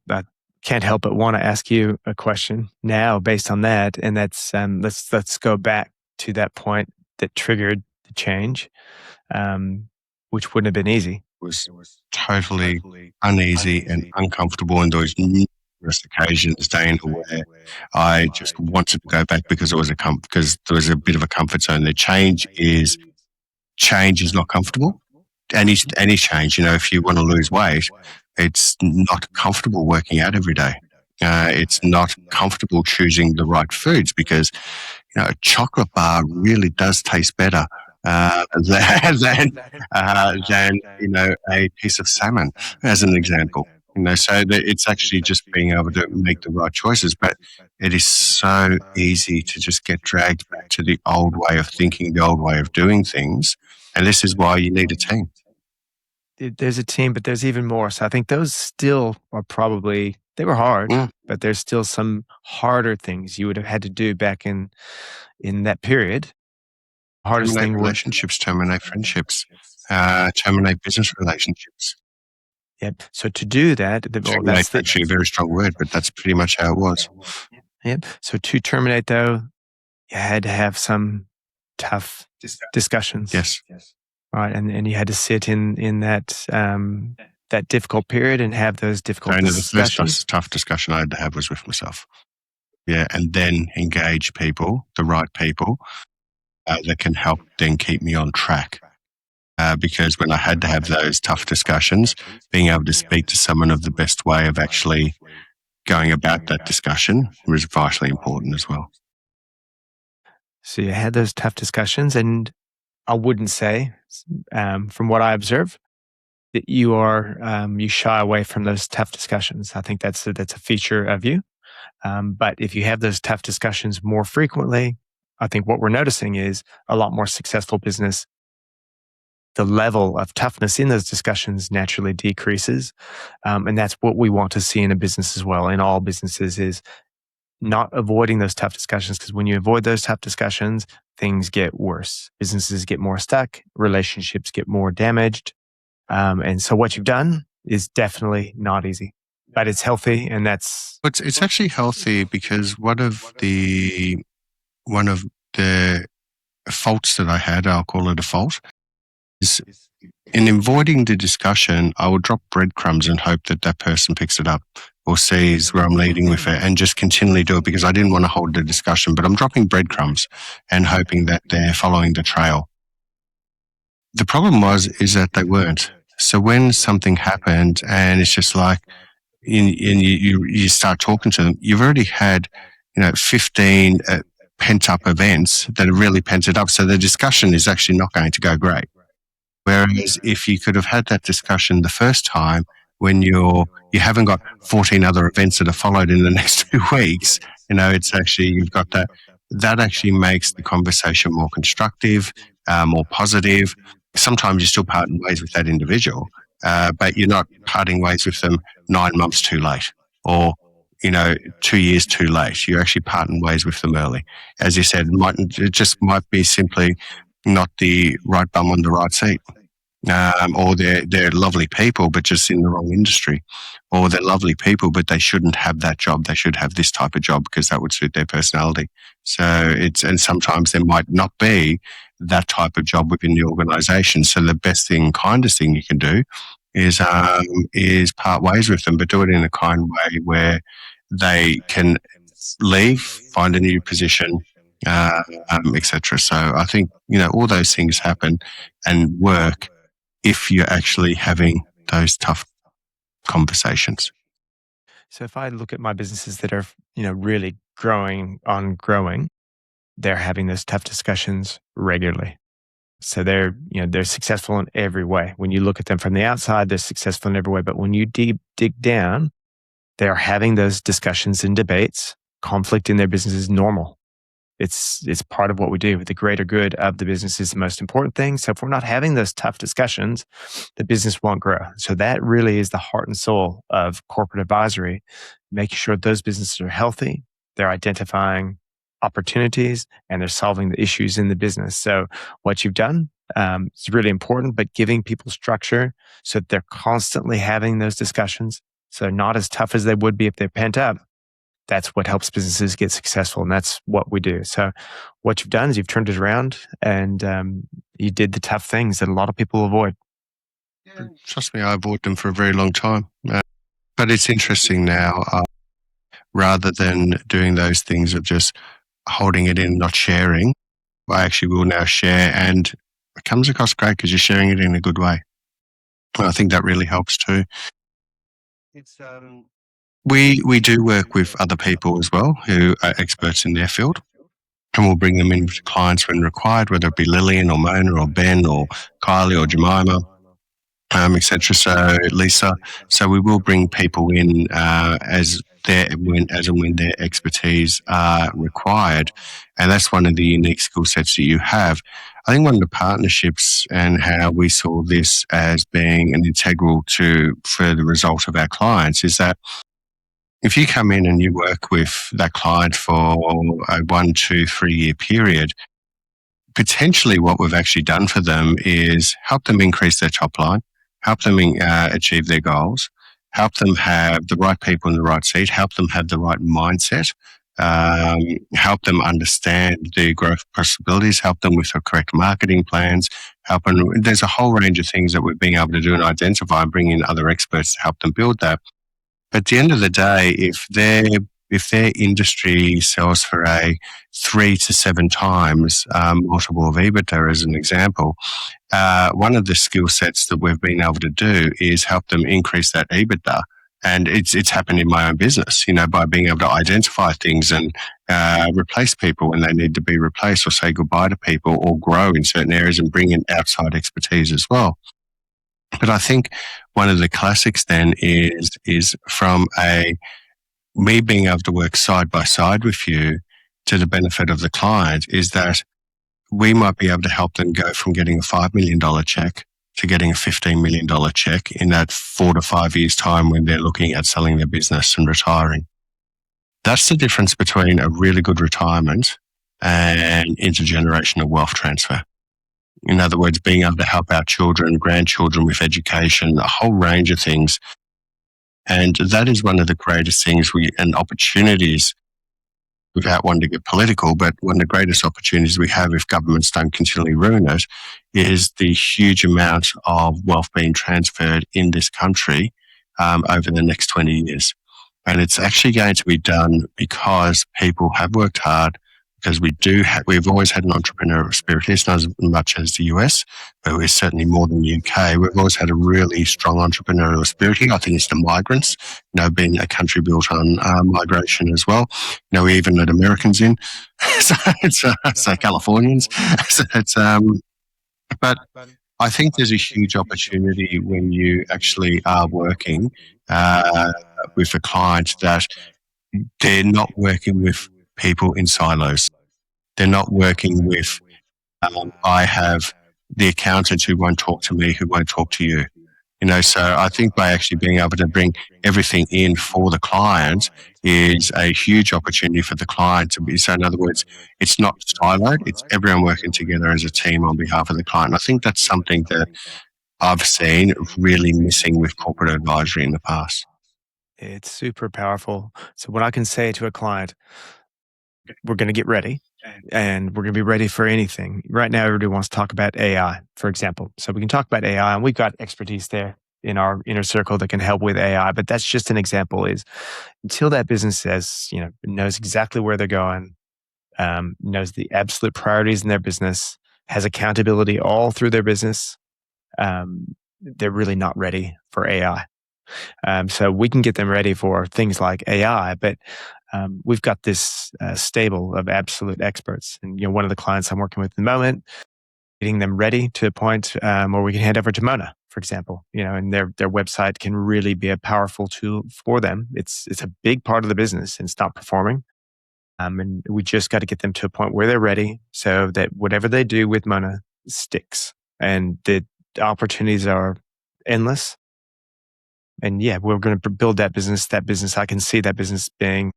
can't help but want to ask you a question now based on that, and that's let's go back to that point that triggered the change, which wouldn't have been easy. It was totally uneasy and uncomfortable, and there was numerous occasions, Dana, where I just wanted to go back because it was because there was a bit of a comfort zone. The change is not comfortable. Any change, if you want to lose weight, it's not comfortable working out every day. It's not comfortable choosing the right foods because a chocolate bar really does taste better than a piece of salmon, as an example. So that it's actually just being able to make the right choices. But it is so easy to just get dragged back to the old way of thinking, the old way of doing things. And this is why you need a team. There's a team, but there's even more. So I think those still are they were hard, but there's still some harder things you would have had to do back in that period. Hardest terminate thing relationships, terminate friendships, terminate business relationships. Yep. So to do that, that's actually a very strong word, but that's pretty much how it was. Yep. So to terminate, though, you had to have some tough discussions. Yes. Right, and you had to sit in that that difficult period and have those difficult discussions. The first tough discussion I had to have was with myself. Yeah, and then engage people, the right people, that can help then keep me on track. Because when I had to have those tough discussions, being able to speak to someone of the best way of actually going about that discussion was vitally important as well. So you had those tough discussions, and I wouldn't say, from what I observe, that you shy away from those tough discussions. I think that's a feature of you. But if you have those tough discussions more frequently, I think what we're noticing is a lot more successful business. The level of toughness in those discussions naturally decreases. And that's what we want to see in a business as well, in all businesses, is not avoiding those tough discussions, because when you avoid those tough discussions, things get worse. Businesses get more stuck, relationships get more damaged. And so what you've done is definitely not easy, but it's healthy, and that's... It's actually healthy because one of the faults that I had, I'll call it a fault, is in avoiding the discussion, I will drop breadcrumbs and hope that person picks it up or sees where I'm leading with it, and just continually do it because I didn't want to hold the discussion, but I'm dropping breadcrumbs and hoping that they're following the trail. The problem is that they weren't. So when something happened and it's just like, you start talking to them, you've already had, 15 pent up events that have really pent it up. So the discussion is actually not going to go great. Whereas if you could have had that discussion the first time when you haven't got 14 other events that are followed in the next 2 weeks, It's actually, you've got that actually makes the conversation more constructive, more positive. Sometimes you're still parting ways with that individual, but you're not parting ways with them 9 months too late or 2 years too late. You're actually parting ways with them early. As you said, it just might be simply not the right bum on the right seat. Or they're lovely people, but just in the wrong industry. Or they're lovely people, but they shouldn't have that job. They should have this type of job because that would suit their personality. So and sometimes there might not be that type of job within the organisation. So the best thing, kindest thing you can do is part ways with them, but do it in a kind way where they can leave, find a new position, etc. So I think all those things happen and work if you're actually having those tough conversations. So if I look at my businesses that are, really growing, they're having those tough discussions regularly. So they're successful in every way. When you look at them from the outside, they're successful in every way. But when you dig down, they're having those discussions and debates. Conflict in their business is normal. It's part of what we do. The greater good of the business is the most important thing. So if we're not having those tough discussions, the business won't grow. So that really is the heart and soul of corporate advisory, making sure those businesses are healthy, they're identifying opportunities, and they're solving the issues in the business. So what you've done is really important, but giving people structure so that they're constantly having those discussions. So they're not as tough as they would be if they're pent up. That's what helps businesses get successful, and that's what we do. So what you've done is you've turned it around, and you did the tough things that a lot of people avoid. Trust me, I avoid them for a very long time. But it's interesting now, rather than doing those things of just holding it in, not sharing, I actually will now share, and it comes across great because you're sharing it in a good way. And I think that really helps too. We do work with other people as well who are experts in their field, and we'll bring them in to clients when required, whether it be Lillian or Mona or Ben or Kylie or Jemima, etc. So Lisa. So we will bring people in as and when their expertise are required, and that's one of the unique skill sets that you have. I think one of the partnerships and how we saw this as being an integral for the result of our clients is that if you come in and you work with that client for a 1, 2, 3 year period, potentially what we've actually done for them is help them increase their top line, help them achieve their goals, help them have the right people in the right seat, help them have the right mindset, help them understand the growth possibilities, help them with the correct marketing plans, there's a whole range of things that we're being able to do and identify and bring in other experts to help them build that. But at the end of the day, if their industry sells for a 3 to 7 times multiple of EBITDA, as an example, one of the skill sets that we've been able to do is help them increase that EBITDA. And it's happened in my own business, by being able to identify things and replace people when they need to be replaced, or say goodbye to people, or grow in certain areas and bring in outside expertise as well. But I think one of the classics then is from me being able to work side by side with you to the benefit of the client, is that we might be able to help them go from getting a $5 million check to getting a $15 million check in that 4 to 5 years' time when they're looking at selling their business and retiring. That's the difference between a really good retirement and intergenerational wealth transfer. In other words, being able to help our children, grandchildren with education, a whole range of things. And that is one of the greatest things and opportunities, without wanting to get political, but one of the greatest opportunities we have if governments don't continually ruin it, is the huge amount of wealth being transferred in this country over the next 20 years. And it's actually going to be done because people have worked hard, because we've always had an entrepreneurial spirit. It's not as much as the US, but we're certainly more than the UK. We've always had a really strong entrepreneurial spirit here. I think it's the migrants, being a country built on migration as well. We even let Americans in, so Californians. But I think there's a huge opportunity when you actually are working with a client that they're not working with people in silos. They're not working with, I have the accountant who won't talk to me, who won't talk to you. So I think by actually being able to bring everything in for the client is a huge opportunity for the client to be. So in other words, it's not siloed, it's everyone working together as a team on behalf of the client. I think that's something that I've seen really missing with corporate advisory in the past. It's super powerful. So what I can say to a client, we're going to get ready and we're going to be ready for anything. Right now, everybody wants to talk about AI, for example. So we can talk about AI, and we've got expertise there in our inner circle that can help with AI. But that's just an example. Is until that business knows exactly where they're going, knows the absolute priorities in their business, has accountability all through their business, they're really not ready for AI. So we can get them ready for things like AI, but we've got this stable of absolute experts. And one of the clients I'm working with at the moment, getting them ready to a point where we can hand over to Mona, for example. And their website can really be a powerful tool for them. It's a big part of the business, and it's not performing. And we just got to get them to a point where they're ready, so that whatever they do with Mona sticks, and the opportunities are endless. And yeah, we're going to build that business. I can see that business being,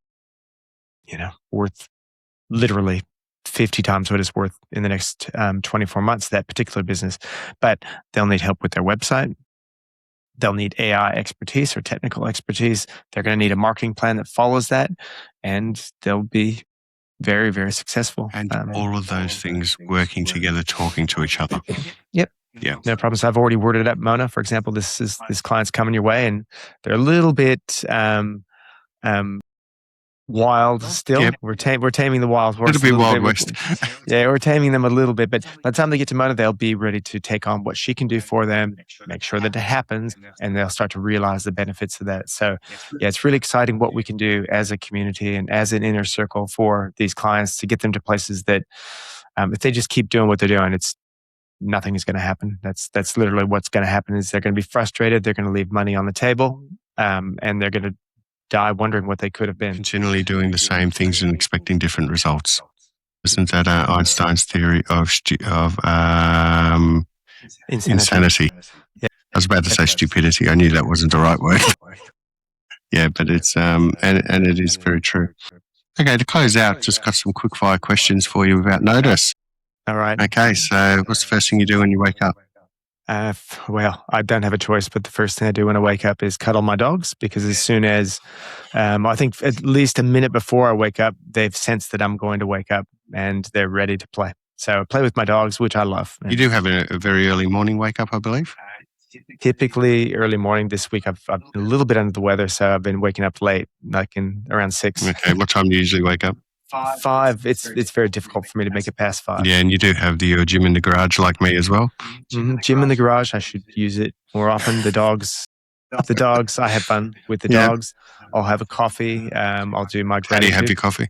worth literally 50 times what it's worth in the next 24 months, that particular business. But they'll need help with their website. They'll need AI expertise or technical expertise. They're going to need a marketing plan that follows that. And they'll be very, very successful. And all of those things working together, talking to each other. Yep. Yeah. No problem. So I've already worded up Mona. For example, this client's coming your way, and they're a little bit wild still. Yep. We're taming the wild horse. It'll be Wild West. Yeah, we're taming them a little bit, but by the time they get to Mona, they'll be ready to take on what she can do for them, make sure that it happens, and they'll start to realize the benefits of that. So yeah, it's really exciting what we can do as a community and as an inner circle for these clients to get them to places that if they just keep doing what they're doing, nothing is going to happen. That's literally what's going to happen. Is they're going to be frustrated. They're going to leave money on the table, and they're going to die wondering what they could have been. Continually doing the same things and expecting different results. Isn't that Einstein's theory of insanity? Yeah. I was about to say stupidity. I knew that wasn't the right word. Yeah, but it's and it is very true. Okay, to close out, just got some quick fire questions for you without notice. All right. Okay, so what's the first thing you do when you wake up? Well, I don't have a choice, but the first thing I do when I wake up is cuddle my dogs, because as soon as, I think at least a minute before I wake up, they've sensed that I'm going to wake up and they're ready to play. So I play with my dogs, which I love. You do have a very early morning wake up, I believe? Typically early morning. This week I've been a little bit under the weather, so I've been waking up late, like around 6. Okay, what time do you usually wake up? 5. It's very difficult for me to make it past 5. Yeah, and you do have the gym in the garage like me as well. Mm-hmm. Gym in the garage. I should use it more often. The dogs. I have fun with the dogs. I'll have a coffee. I'll do my gratitude. How do you have your coffee?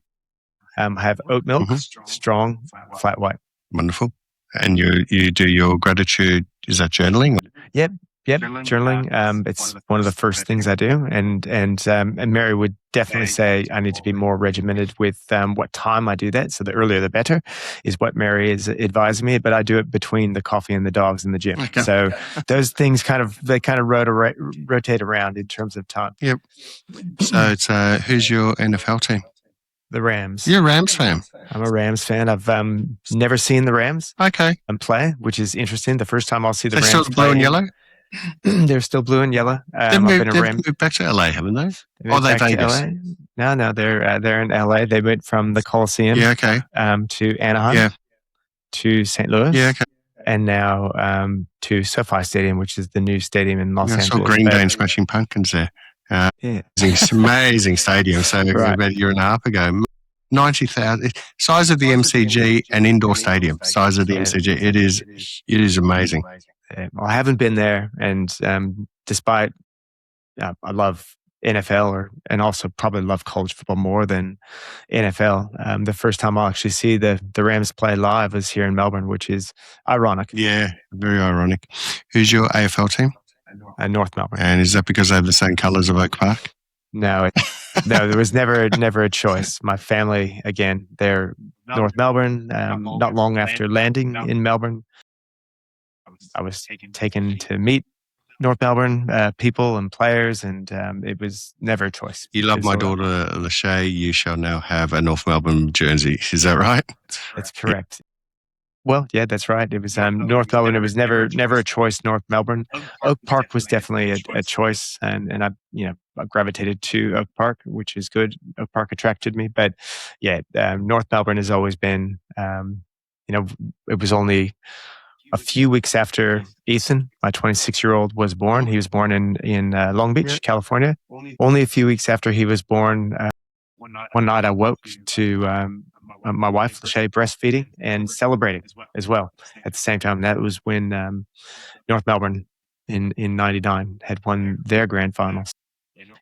I have oat milk, strong, flat white. Wonderful. And you do your gratitude. Is that journaling? Yep, journaling. It's one of the first things I do, and Mary would definitely say I need to be more regimented with what time I do that. So the earlier the better, is what Mary is advising me. But I do it between the coffee and the dogs in the gym. Okay. So those things kind of rotate around in terms of time. Yep. So it's who's your NFL team? The Rams. You're a Rams fan. I'm a Rams fan. I've never seen the Rams play, which is interesting. The first time I'll see the Rams still blue and yellow? They're still blue and yellow. They've moved back to LA, haven't they? Or are they Vegas? No, they're in LA. They went from the Coliseum to Anaheim to St. Louis and now to SoFi Stadium, which is the new stadium in Los Angeles. I saw Green Day and Smashing Pumpkins there. It's an amazing stadium. So about a year and a half ago, 90,000 size of the MCG, an indoor stadium size of the MCG. It is amazing. Well, I haven't been there, and despite I love NFL and also probably love college football more than NFL. The first time I'll actually see the Rams play live was here in Melbourne, which is ironic. Yeah, very ironic. Who's your AFL team? North Melbourne. And is that because they have the same colours of Oak Park? No, No, there was never a choice. My family, again, they're North Melbourne. Not long after landing in Melbourne, I was taken to meet North Melbourne people and players, and it was never a choice. You love my daughter, Lachey. You shall now have a North Melbourne jersey. Is that right? That's correct. Well, yeah, that's right. It was North Melbourne. It was never a choice. North Melbourne. Oak Park was definitely a choice, and I gravitated to Oak Park, which is good. Oak Park attracted me, but yeah, North Melbourne has always been. It was only a few weeks after Ethan, my 26-year-old, was born. He was born in Long Beach, California. Only a few weeks after he was born, one night I woke to my wife, Lachey, breastfeeding and celebrating as well at the same time. That was when North Melbourne in 99 had won their grand finals.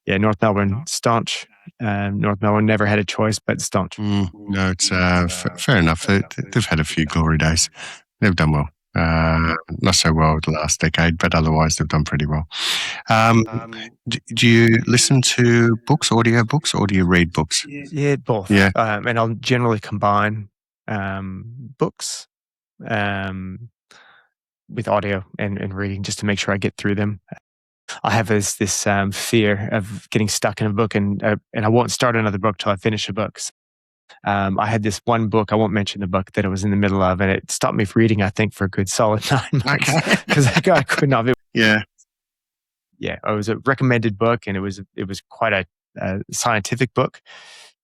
Yeah, North Melbourne, staunch. North Melbourne never had a choice, but staunch. No, it's fair enough. They've had a few glory days. They've done well. Not so well the last decade, but otherwise they've done pretty well. Do you listen to books, audio books, or do you read books? Yeah, both. Yeah. And I'll generally combine books with audio and reading just to make sure I get through them. I have this fear of getting stuck in a book, and I won't start another book till I finish a book. I had this one book, I won't mention the book, that I was in the middle of, and it stopped me from reading, I think, for a good solid 9 months. Because I could not. Yeah. Yeah, it was a recommended book, and it was quite a scientific book.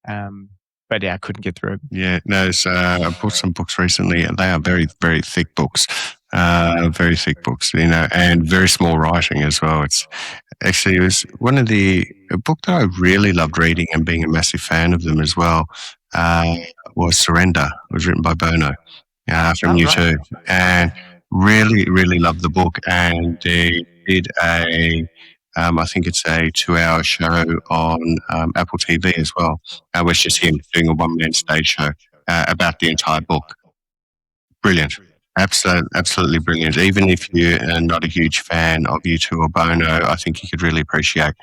But yeah, I couldn't get through it. Yeah, no, I bought some books recently, and they are very, very thick books. Very thick books, and very small writing as well. It was a book that I really loved reading and being a massive fan of them as well, was Surrender. It was written by Bono from U2, and really, really loved the book. And they did I think it's a 2-hour show on Apple TV as well, where it's just him doing a one-man stage show about the entire book. Brilliant. Absolutely brilliant. Even if you're not a huge fan of U2 or Bono, I think you could really appreciate,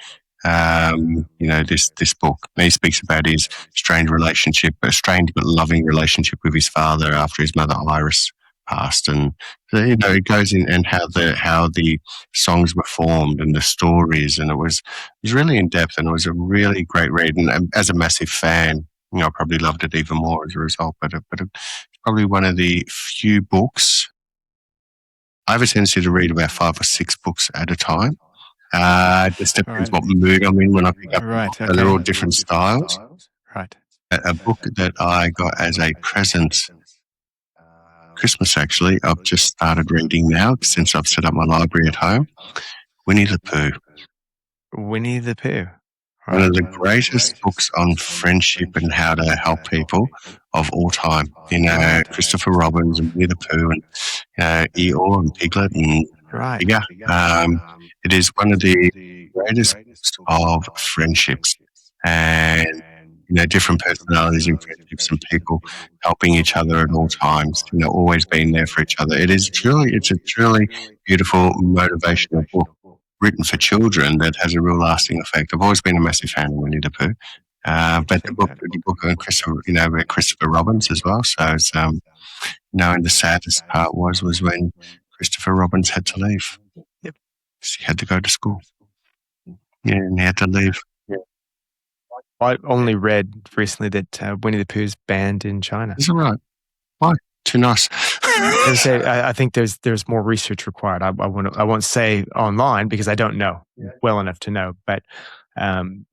this book. And he speaks about his strained but loving relationship with his father after his mother Iris passed, and it goes in and how the songs were formed and the stories, and it was really in depth, and it was a really great read. And as a massive fan, I probably loved it even more as a result. But it's probably one of the few books. I have a tendency to read about 5 or 6 books at a time. Just depends what mood I'm in when I pick up. Right. Okay. They're all different styles. Right. A book that I got as a present, Christmas actually, I've just started reading now since I've set up my library at home. Winnie the Pooh. Winnie the Pooh. One of the greatest books on friendship and how to help people of all time. Christopher Robin and Winnie the Pooh and Eeyore and Piglet and Tigger. It is one of the greatest books of friendships and different personalities and friendships and people helping each other at all times. Always being there for each other. It's a truly beautiful motivational book, written for children, that has a real lasting effect. I've always been a massive fan of Winnie the Pooh, but the book on Christopher Robbins as well. So it's and the saddest part was when Christopher Robbins had to leave. Yep, he had to go to school. Yeah, and he had to leave. Yeah. I only read recently that Winnie the Pooh's banned in China. Is it right? Why? Too nice. I think there's more research required. I won't say online because I don't know well enough to know. But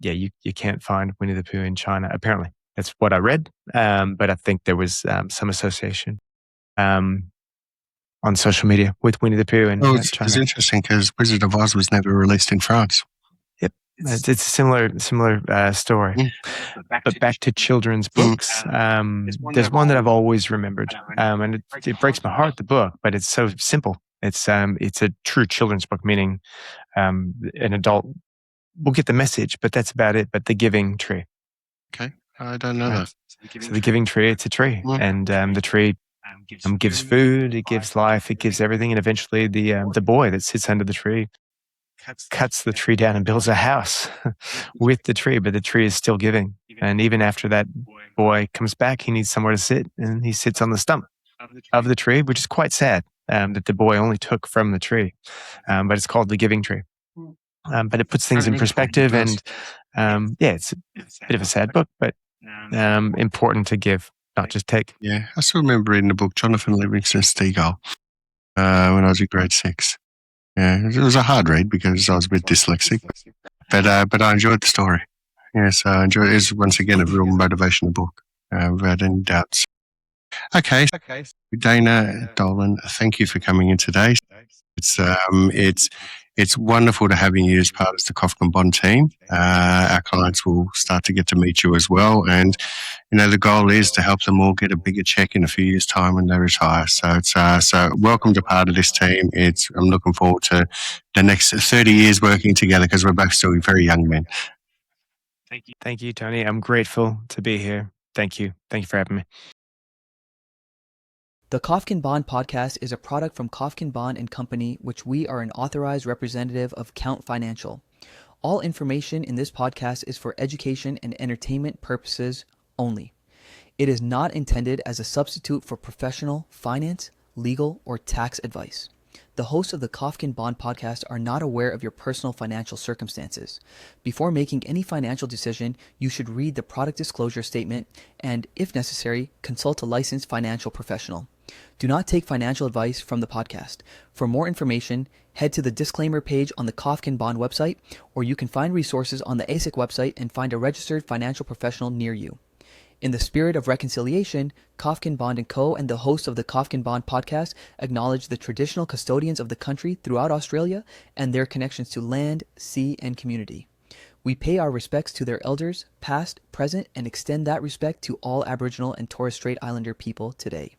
you can't find Winnie the Pooh in China. Apparently, that's what I read. But I think there was some association on social media with Winnie the Pooh and China. It's interesting because Wizard of Oz was never released in France. Yep, it's a similar story. But back to children's books, there's one that I've always remembered, and it breaks my heart, the book, but it's so simple. It's a true children's book, meaning an adult will get the message, but that's about it. But The Giving Tree. Okay, I don't know that. So The Giving Tree, it's a tree, and the tree gives food, it gives life, it gives everything, and eventually the boy that sits under the tree cuts the tree down and builds a house with the tree, but the tree is still giving. And even after that boy comes back, he needs somewhere to sit, and he sits on the stump of the tree, which is quite sad that the boy only took from the tree. But it's called the giving tree. But it puts things in perspective, and it's a bit of a sad book, but important to give, not just take. Yeah, I still remember reading the book Jonathan Livingston Seagull when I was in grade 6. Yeah, it was a hard read because I was a bit dyslexic, but I enjoyed the story. Yes, I enjoyed it. It's once again a real motivational book, without any doubts. Okay, Dana Dolan, thank you for coming in today. It's wonderful to have you as part of the Kofkin Bond team. Our clients will start to get to meet you as well, and the goal is to help them all get a bigger check in a few years' time when they retire. So so welcome to part of this team. I'm looking forward to the next 30 years working together because we're both still very young men. Thank you, Tony. I'm grateful to be here. Thank you for having me. The Kofkin Bond podcast is a product from Kofkin Bond Company, which we are an authorized representative of Count Financial. All information in this podcast is for education and entertainment purposes only. It is not intended as a substitute for professional, finance, legal, or tax advice. The hosts of the Kofkin Bond podcast are not aware of your personal financial circumstances. Before making any financial decision, you should read the product disclosure statement and, if necessary, consult a licensed financial professional. Do not take financial advice from the podcast. For more information, head to the disclaimer page on the Kofkin Bond website, or you can find resources on the ASIC website and find a registered financial professional near you. In the spirit of reconciliation, Kofkin Bond Co. and the hosts of the Kofkin Bond podcast acknowledge the traditional custodians of the country throughout Australia and their connections to land, sea, and community. We pay our respects to their elders, past, present, and extend that respect to all Aboriginal and Torres Strait Islander people today.